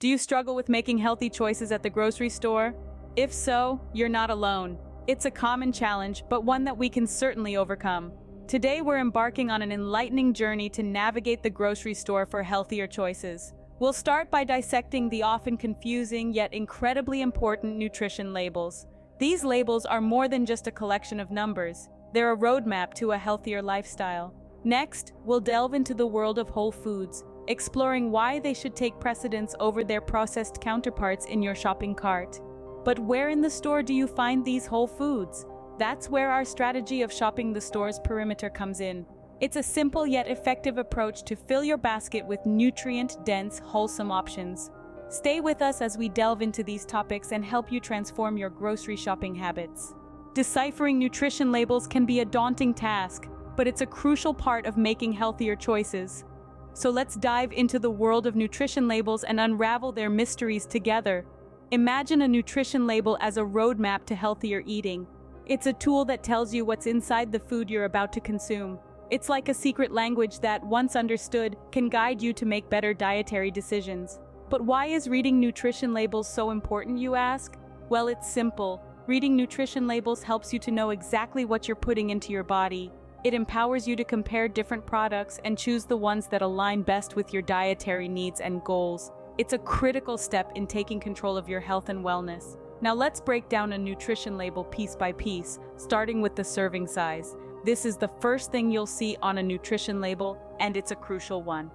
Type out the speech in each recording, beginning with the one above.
Do you struggle with making healthy choices at the grocery store? If so, you're not alone. It's a common challenge, but one that we can certainly overcome. Today we're embarking on an enlightening journey to navigate the grocery store for healthier choices. We'll start by dissecting the often confusing yet incredibly important nutrition labels. These labels are more than just a collection of numbers. They're a roadmap to a healthier lifestyle. Next, we'll delve into the world of whole foods, exploring why they should take precedence over their processed counterparts in your shopping cart. But where in the store do you find these whole foods? That's where our strategy of shopping the store's perimeter comes in. It's a simple yet effective approach to fill your basket with nutrient-dense, wholesome options. Stay with us as we delve into these topics and help you transform your grocery shopping habits. Deciphering nutrition labels can be a daunting task, but it's a crucial part of making healthier choices. So let's dive into the world of nutrition labels and unravel their mysteries together. Imagine a nutrition label as a roadmap to healthier eating. It's a tool that tells you what's inside the food you're about to consume. It's like a secret language that, once understood, can guide you to make better dietary decisions. But why is reading nutrition labels so important, you ask? Well, it's simple. Reading nutrition labels helps you to know exactly what you're putting into your body. It empowers you to compare different products and choose the ones that align best with your dietary needs and goals. It's a critical step in taking control of your health and wellness. Now let's break down a nutrition label piece by piece, starting with the serving size. This is the first thing you'll see on a nutrition label, and it's a crucial one.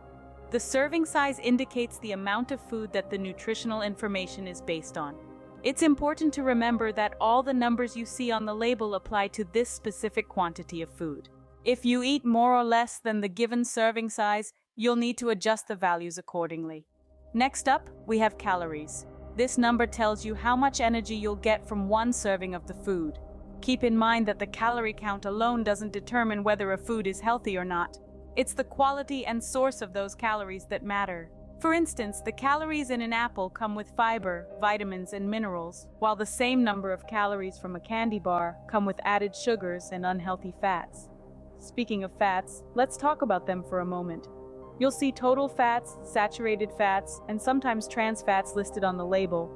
The serving size indicates the amount of food that the nutritional information is based on. It's important to remember that all the numbers you see on the label apply to this specific quantity of food. If you eat more or less than the given serving size, you'll need to adjust the values accordingly. Next up, we have calories. This number tells you how much energy you'll get from one serving of the food. Keep in mind that the calorie count alone doesn't determine whether a food is healthy or not. It's the quality and source of those calories that matter. For instance, the calories in an apple come with fiber, vitamins, and minerals, while the same number of calories from a candy bar come with added sugars and unhealthy fats. Speaking of fats, let's talk about them for a moment. You'll see total fats, saturated fats, and sometimes trans fats listed on the label.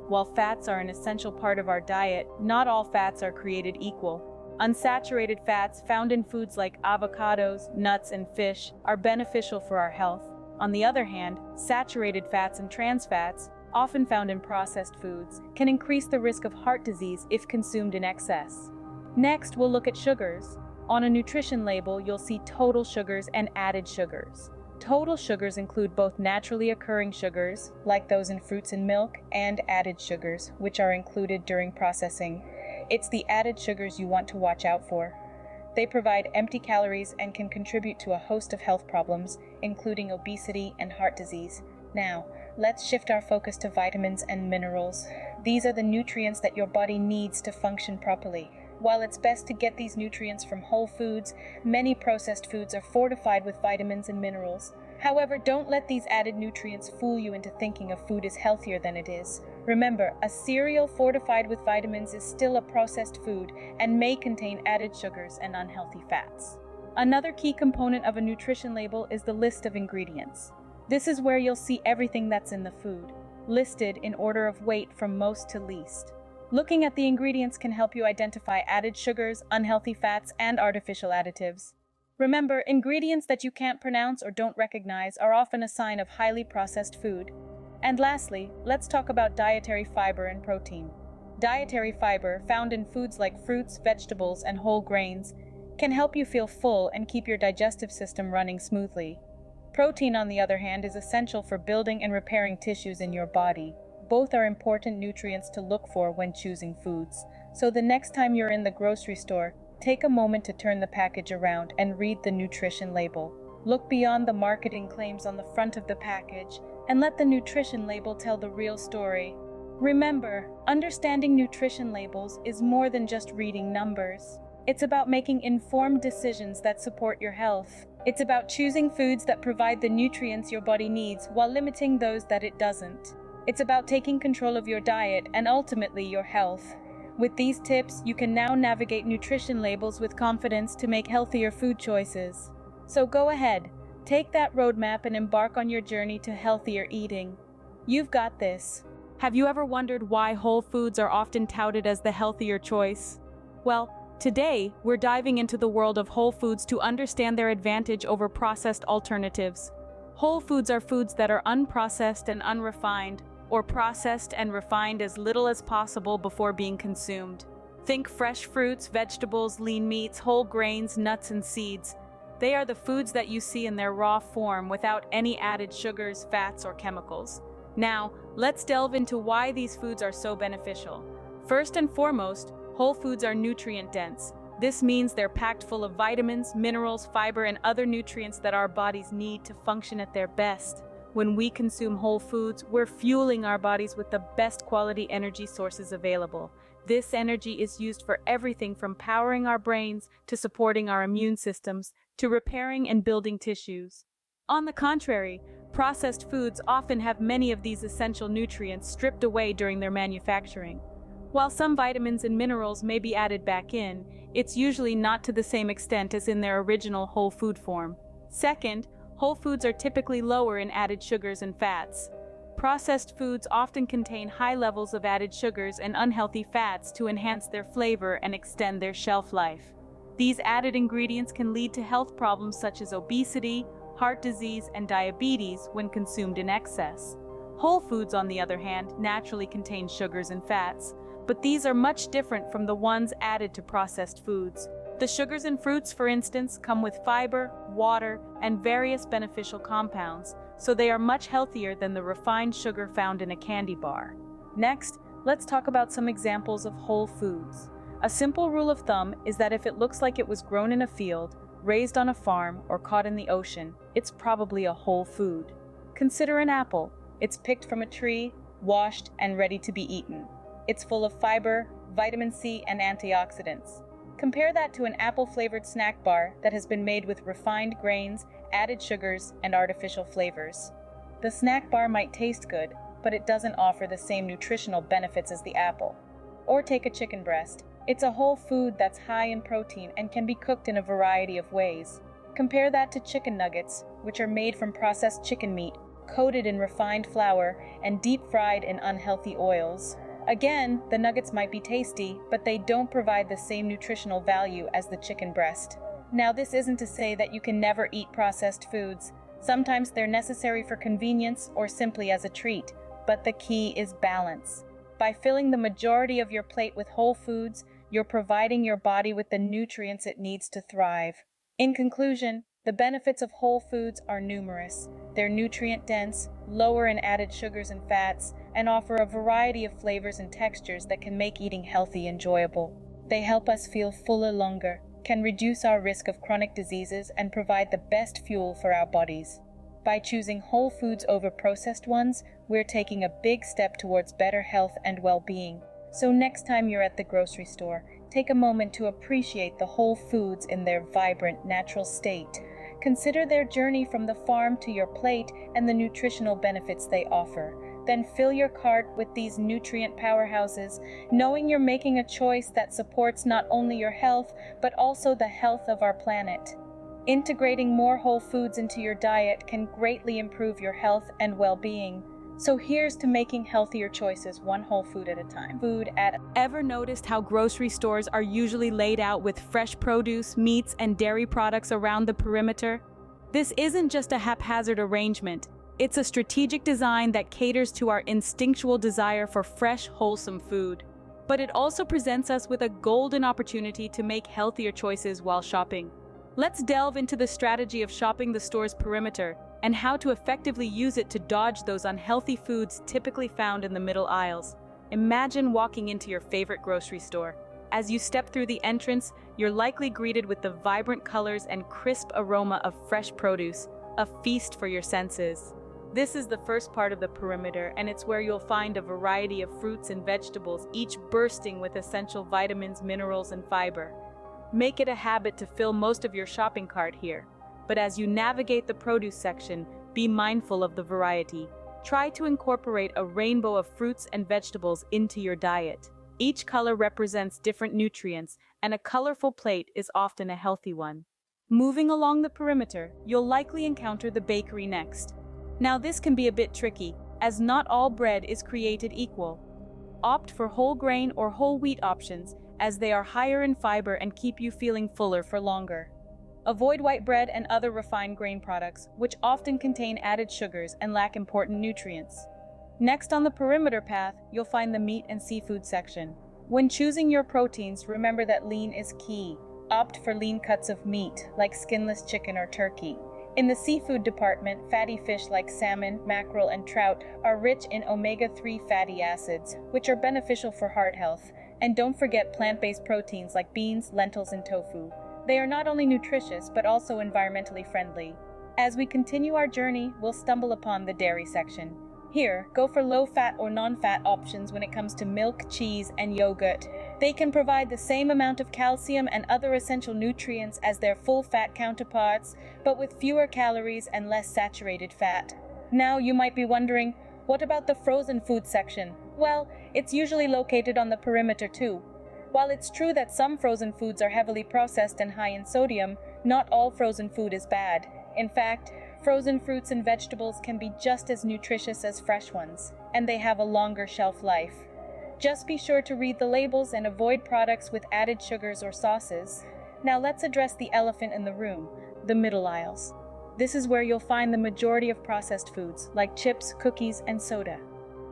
While fats are an essential part of our diet, not all fats are created equal. Unsaturated fats found in foods like avocados, nuts, and fish are beneficial for our health. On the other hand, saturated fats and trans fats, often found in processed foods, can increase the risk of heart disease if consumed in excess. Next, we'll look at sugars. On a nutrition label, you'll see total sugars and added sugars. Total sugars include both naturally occurring sugars, like those in fruits and milk, and added sugars, which are included during processing. It's the added sugars you want to watch out for. They provide empty calories and can contribute to a host of health problems, including obesity and heart disease. Now, let's shift our focus to vitamins and minerals. These are the nutrients that your body needs to function properly. While it's best to get these nutrients from whole foods, many processed foods are fortified with vitamins and minerals. However, don't let these added nutrients fool you into thinking a food is healthier than it is. Remember, a cereal fortified with vitamins is still a processed food and may contain added sugars and unhealthy fats. Another key component of a nutrition label is the list of ingredients. This is where you'll see everything that's in the food, listed in order of weight from most to least. Looking at the ingredients can help you identify added sugars, unhealthy fats, and artificial additives. Remember, ingredients that you can't pronounce or don't recognize are often a sign of highly processed food. And lastly, let's talk about dietary fiber and protein. Dietary fiber, found in foods like fruits, vegetables, and whole grains, can help you feel full and keep your digestive system running smoothly. Protein, on the other hand, is essential for building and repairing tissues in your body. Both are important nutrients to look for when choosing foods. So the next time you're in the grocery store, take a moment to turn the package around and read the nutrition label. Look beyond the marketing claims on the front of the package and let the nutrition label tell the real story. Remember, understanding nutrition labels is more than just reading numbers. It's about making informed decisions that support your health. It's about choosing foods that provide the nutrients your body needs while limiting those that it doesn't. It's about taking control of your diet and ultimately your health. With these tips, you can now navigate nutrition labels with confidence to make healthier food choices. So go ahead, take that roadmap and embark on your journey to healthier eating. You've got this. Have you ever wondered why whole foods are often touted as the healthier choice? Well, today we're diving into the world of whole foods to understand their advantage over processed alternatives. Whole foods are foods that are unprocessed and unrefined, or processed and refined as little as possible before being consumed. Think fresh fruits, vegetables, lean meats, whole grains, nuts, and seeds. They are the foods that you see in their raw form without any added sugars, fats, or chemicals. Now, let's delve into why these foods are so beneficial. First and foremost, whole foods are nutrient-dense. This means they're packed full of vitamins, minerals, fiber, and other nutrients that our bodies need to function at their best. When we consume whole foods, we're fueling our bodies with the best quality energy sources available. This energy is used for everything from powering our brains to supporting our immune systems to repairing and building tissues. On the contrary, processed foods often have many of these essential nutrients stripped away during their manufacturing. While some vitamins and minerals may be added back in, it's usually not to the same extent as in their original whole food form. Second, whole foods are typically lower in added sugars and fats. Processed foods often contain high levels of added sugars and unhealthy fats to enhance their flavor and extend their shelf life. These added ingredients can lead to health problems such as obesity, heart disease, and diabetes when consumed in excess. Whole foods, on the other hand, naturally contain sugars and fats, but these are much different from the ones added to processed foods. The sugars in fruits, for instance, come with fiber, water, and various beneficial compounds, so they are much healthier than the refined sugar found in a candy bar. Next, let's talk about some examples of whole foods. A simple rule of thumb is that if it looks like it was grown in a field, raised on a farm, or caught in the ocean, it's probably a whole food. Consider an apple. It's picked from a tree, washed, and ready to be eaten. It's full of fiber, vitamin C, and antioxidants. Compare that to an apple-flavored snack bar that has been made with refined grains, added sugars, and artificial flavors. The snack bar might taste good, but it doesn't offer the same nutritional benefits as the apple. Or take a chicken breast. It's a whole food that's high in protein and can be cooked in a variety of ways. Compare that to chicken nuggets, which are made from processed chicken meat, coated in refined flour, and deep-fried in unhealthy oils. Again, the nuggets might be tasty, but they don't provide the same nutritional value as the chicken breast. Now, this isn't to say that you can never eat processed foods. Sometimes they're necessary for convenience or simply as a treat, but the key is balance. By filling the majority of your plate with whole foods, you're providing your body with the nutrients it needs to thrive. In conclusion, the benefits of whole foods are numerous. They're nutrient-dense, lower in added sugars and fats, and offer a variety of flavors and textures that can make eating healthy enjoyable. They help us feel fuller longer, can reduce our risk of chronic diseases, and provide the best fuel for our bodies. By choosing whole foods over processed ones, we're taking a big step towards better health and well-being. So next time you're at the grocery store, take a moment to appreciate the whole foods in their vibrant, natural state. Consider their journey from the farm to your plate and the nutritional benefits they offer. Then fill your cart with these nutrient powerhouses, knowing you're making a choice that supports not only your health, but also the health of our planet. Integrating more whole foods into your diet can greatly improve your health and well-being. So here's to making healthier choices one whole food at a time. Ever noticed how grocery stores are usually laid out with fresh produce, meats, and dairy products around the perimeter? This isn't just a haphazard arrangement. It's a strategic design that caters to our instinctual desire for fresh, wholesome food. But it also presents us with a golden opportunity to make healthier choices while shopping. Let's delve into the strategy of shopping the store's perimeter and how to effectively use it to dodge those unhealthy foods typically found in the middle aisles. Imagine walking into your favorite grocery store. As you step through the entrance, you're likely greeted with the vibrant colors and crisp aroma of fresh produce, a feast for your senses. This is the first part of the perimeter, and it's where you'll find a variety of fruits and vegetables, each bursting with essential vitamins, minerals, and fiber. Make it a habit to fill most of your shopping cart here. But as you navigate the produce section, be mindful of the variety. Try to incorporate a rainbow of fruits and vegetables into your diet. Each color represents different nutrients, and a colorful plate is often a healthy one. Moving along the perimeter, you'll likely encounter the bakery next. Now this can be a bit tricky, as not all bread is created equal. Opt for whole grain or whole wheat options, as they are higher in fiber and keep you feeling fuller for longer. Avoid white bread and other refined grain products, which often contain added sugars and lack important nutrients. Next on the perimeter path, you'll find the meat and seafood section. When choosing your proteins, remember that lean is key. Opt for lean cuts of meat, like skinless chicken or turkey. In the seafood department, fatty fish like salmon, mackerel, and trout are rich in omega-3 fatty acids, which are beneficial for heart health. And don't forget plant-based proteins like beans, lentils, and tofu. They are not only nutritious, but also environmentally friendly. As we continue our journey, we'll stumble upon the dairy section. Here, go for low-fat or non-fat options when it comes to milk, cheese, and yogurt. They can provide the same amount of calcium and other essential nutrients as their full-fat counterparts, but with fewer calories and less saturated fat. Now, you might be wondering, what about the frozen food section? Well, it's usually located on the perimeter too. While it's true that some frozen foods are heavily processed and high in sodium, not all frozen food is bad. In fact, frozen fruits and vegetables can be just as nutritious as fresh ones, and they have a longer shelf life. Just be sure to read the labels and avoid products with added sugars or sauces. Now let's address the elephant in the room, the middle aisles. This is where you'll find the majority of processed foods, like chips, cookies, and soda.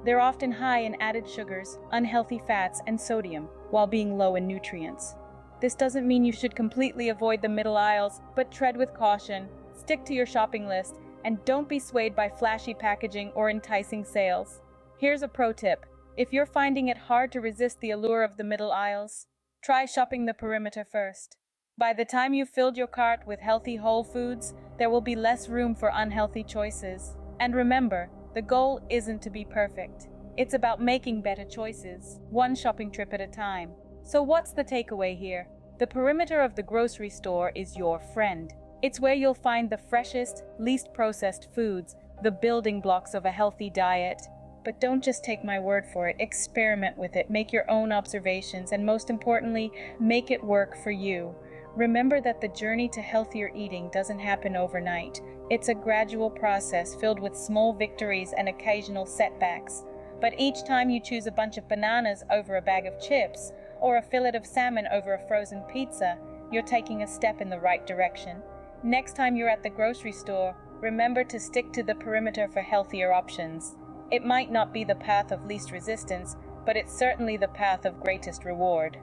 They're often high in added sugars, unhealthy fats, and sodium, while being low in nutrients. This doesn't mean you should completely avoid the middle aisles, but tread with caution. Stick to your shopping list, and don't be swayed by flashy packaging or enticing sales. Here's a pro tip. If you're finding it hard to resist the allure of the middle aisles, try shopping the perimeter first. By the time you've filled your cart with healthy whole foods, there will be less room for unhealthy choices. And remember, the goal isn't to be perfect. It's about making better choices, one shopping trip at a time. So what's the takeaway here? The perimeter of the grocery store is your friend. It's where you'll find the freshest, least processed foods, the building blocks of a healthy diet. But don't just take my word for it, experiment with it, make your own observations, and most importantly, make it work for you. Remember that the journey to healthier eating doesn't happen overnight. It's a gradual process filled with small victories and occasional setbacks. But each time you choose a bunch of bananas over a bag of chips, or a fillet of salmon over a frozen pizza, you're taking a step in the right direction. Next time you're at the grocery store, remember to stick to the perimeter for healthier options. It might not be the path of least resistance, but it's certainly the path of greatest reward.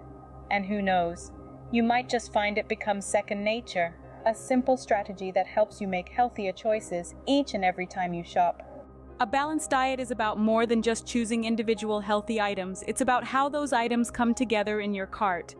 And who knows, you might just find it becomes second nature, a simple strategy that helps you make healthier choices each and every time you shop. A balanced diet is about more than just choosing individual healthy items. It's about how those items come together in your cart.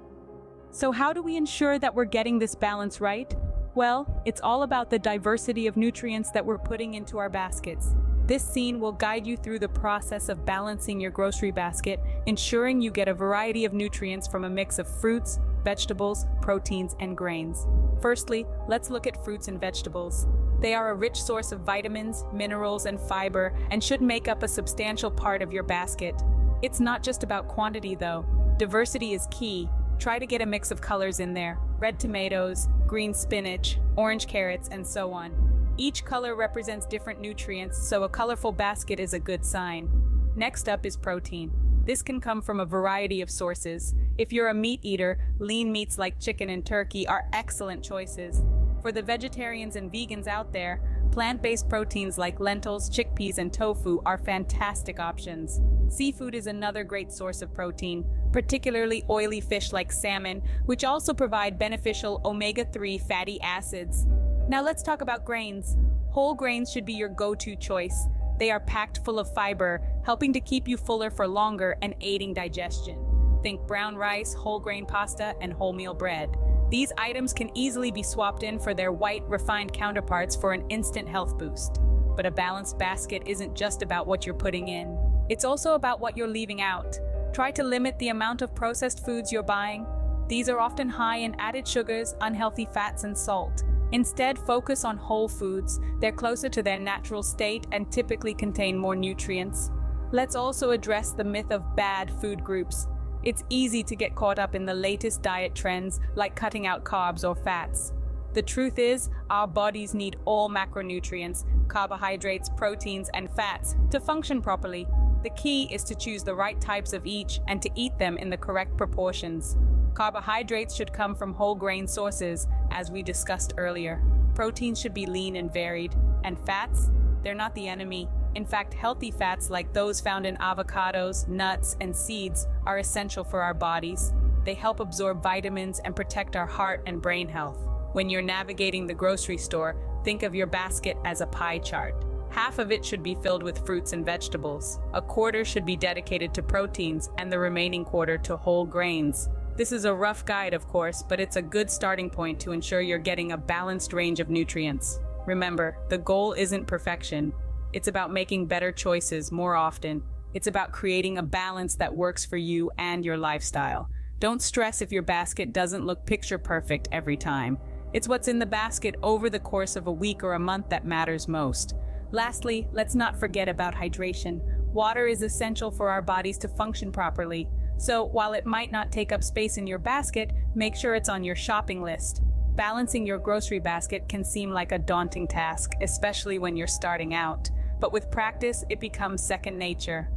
So how do we ensure that we're getting this balance right? Well, it's all about the diversity of nutrients that we're putting into our baskets. This scene will guide you through the process of balancing your grocery basket, ensuring you get a variety of nutrients from a mix of fruits, vegetables, proteins, and grains. Firstly, let's look at fruits and vegetables. They are a rich source of vitamins, minerals, and fiber, and should make up a substantial part of your basket. It's not just about quantity, though. Diversity is key. Try to get a mix of colors in there: red tomatoes, green spinach, orange carrots, and so on. Each color represents different nutrients, so a colorful basket is a good sign. Next up is protein. This can come from a variety of sources. If you're a meat eater, lean meats like chicken and turkey are excellent choices. For the vegetarians and vegans out there, plant-based proteins like lentils, chickpeas, and tofu are fantastic options. Seafood is another great source of protein, particularly oily fish like salmon, which also provide beneficial omega-3 fatty acids. Now let's talk about grains. Whole grains should be your go-to choice. They are packed full of fiber, helping to keep you fuller for longer and aiding digestion. Think brown rice, whole grain pasta, and wholemeal bread. These items can easily be swapped in for their white, refined counterparts for an instant health boost. But a balanced basket isn't just about what you're putting in. It's also about what you're leaving out. Try to limit the amount of processed foods you're buying. These are often high in added sugars, unhealthy fats, and salt. Instead, focus on whole foods. They're closer to their natural state and typically contain more nutrients. Let's also address the myth of bad food groups. It's easy to get caught up in the latest diet trends, like cutting out carbs or fats. The truth is, our bodies need all macronutrients, carbohydrates, proteins, and fats to function properly. The key is to choose the right types of each and to eat them in the correct proportions. Carbohydrates should come from whole grain sources, as we discussed earlier. Proteins should be lean and varied. And fats? They're not the enemy. In fact, healthy fats like those found in avocados, nuts, and seeds are essential for our bodies. They help absorb vitamins and protect our heart and brain health. When you're navigating the grocery store, think of your basket as a pie chart. Half of it should be filled with fruits and vegetables. A quarter should be dedicated to proteins and the remaining quarter to whole grains. This is a rough guide, of course, but it's a good starting point to ensure you're getting a balanced range of nutrients. Remember, the goal isn't perfection. It's about making better choices more often. It's about creating a balance that works for you and your lifestyle. Don't stress if your basket doesn't look picture perfect every time. It's what's in the basket over the course of a week or a month that matters most. Lastly, let's not forget about hydration. Water is essential for our bodies to function properly. So, while it might not take up space in your basket, make sure it's on your shopping list. Balancing your grocery basket can seem like a daunting task, especially when you're starting out. But with practice, it becomes second nature.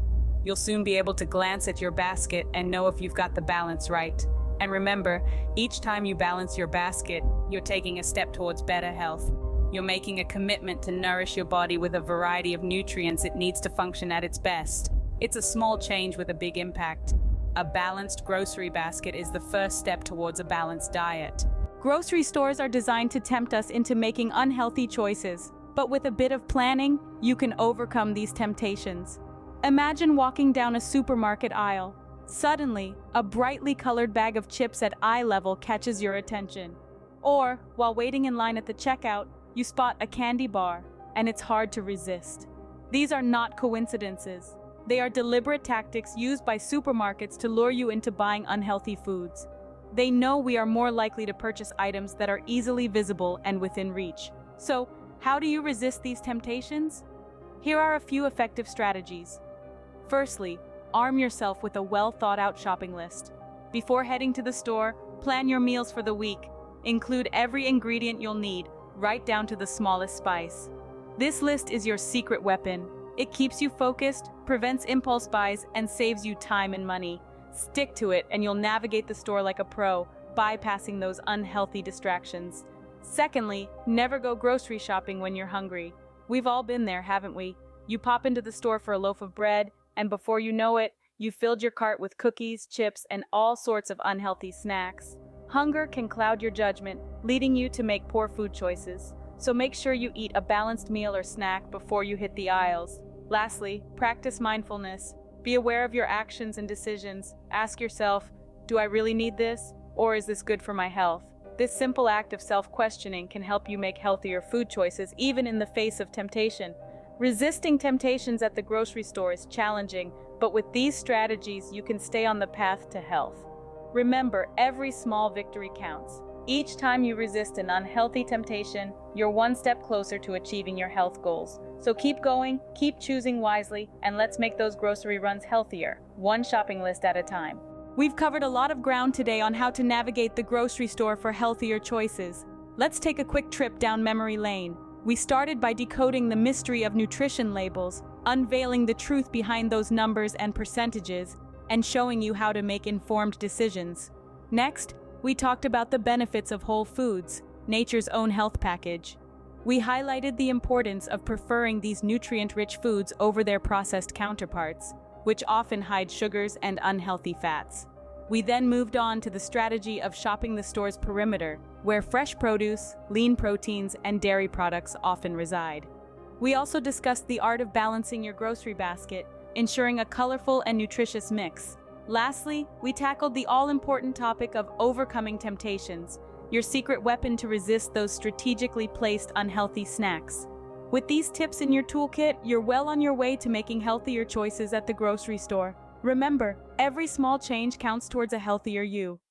You'll soon be able to glance at your basket and know if you've got the balance right. And remember, each time you balance your basket, you're taking a step towards better health. You're making a commitment to nourish your body with a variety of nutrients it needs to function at its best. It's a small change with a big impact. A balanced grocery basket is the first step towards a balanced diet. Grocery stores are designed to tempt us into making unhealthy choices, but with a bit of planning, you can overcome these temptations. Imagine walking down a supermarket aisle. Suddenly, a brightly colored bag of chips at eye level catches your attention. Or, while waiting in line at the checkout, you spot a candy bar, and it's hard to resist. These are not coincidences. They are deliberate tactics used by supermarkets to lure you into buying unhealthy foods. They know we are more likely to purchase items that are easily visible and within reach. So, how do you resist these temptations? Here are a few effective strategies. Firstly, arm yourself with a well-thought-out shopping list. Before heading to the store, plan your meals for the week. Include every ingredient you'll need, right down to the smallest spice. This list is your secret weapon. It keeps you focused, prevents impulse buys, and saves you time and money. Stick to it, and you'll navigate the store like a pro, bypassing those unhealthy distractions. Secondly, never go grocery shopping when you're hungry. We've all been there, haven't we? You pop into the store for a loaf of bread, and before you know it, you've filled your cart with cookies, chips, and all sorts of unhealthy snacks. Hunger can cloud your judgment, leading you to make poor food choices. So make sure you eat a balanced meal or snack before you hit the aisles. Lastly, practice mindfulness. Be aware of your actions and decisions. Ask yourself, do I really need this? Or is this good for my health? This simple act of self-questioning can help you make healthier food choices even in the face of temptation. Resisting temptations at the grocery store is challenging, but with these strategies, you can stay on the path to health. Remember, every small victory counts. Each time you resist an unhealthy temptation, you're one step closer to achieving your health goals. So keep going, keep choosing wisely, and let's make those grocery runs healthier, one shopping list at a time. We've covered a lot of ground today on how to navigate the grocery store for healthier choices. Let's take a quick trip down memory lane. We started by decoding the mystery of nutrition labels, unveiling the truth behind those numbers and percentages, and showing you how to make informed decisions. Next, we talked about the benefits of whole foods, nature's own health package. We highlighted the importance of preferring these nutrient-rich foods over their processed counterparts, which often hide sugars and unhealthy fats. We then moved on to the strategy of shopping the store's perimeter, where fresh produce, lean proteins, and dairy products often reside. We also discussed the art of balancing your grocery basket, ensuring a colorful and nutritious mix. Lastly, we tackled the all-important topic of overcoming temptations, your secret weapon to resist those strategically placed unhealthy snacks. With these tips in your toolkit, you're well on your way to making healthier choices at the grocery store. Remember, every small change counts towards a healthier you.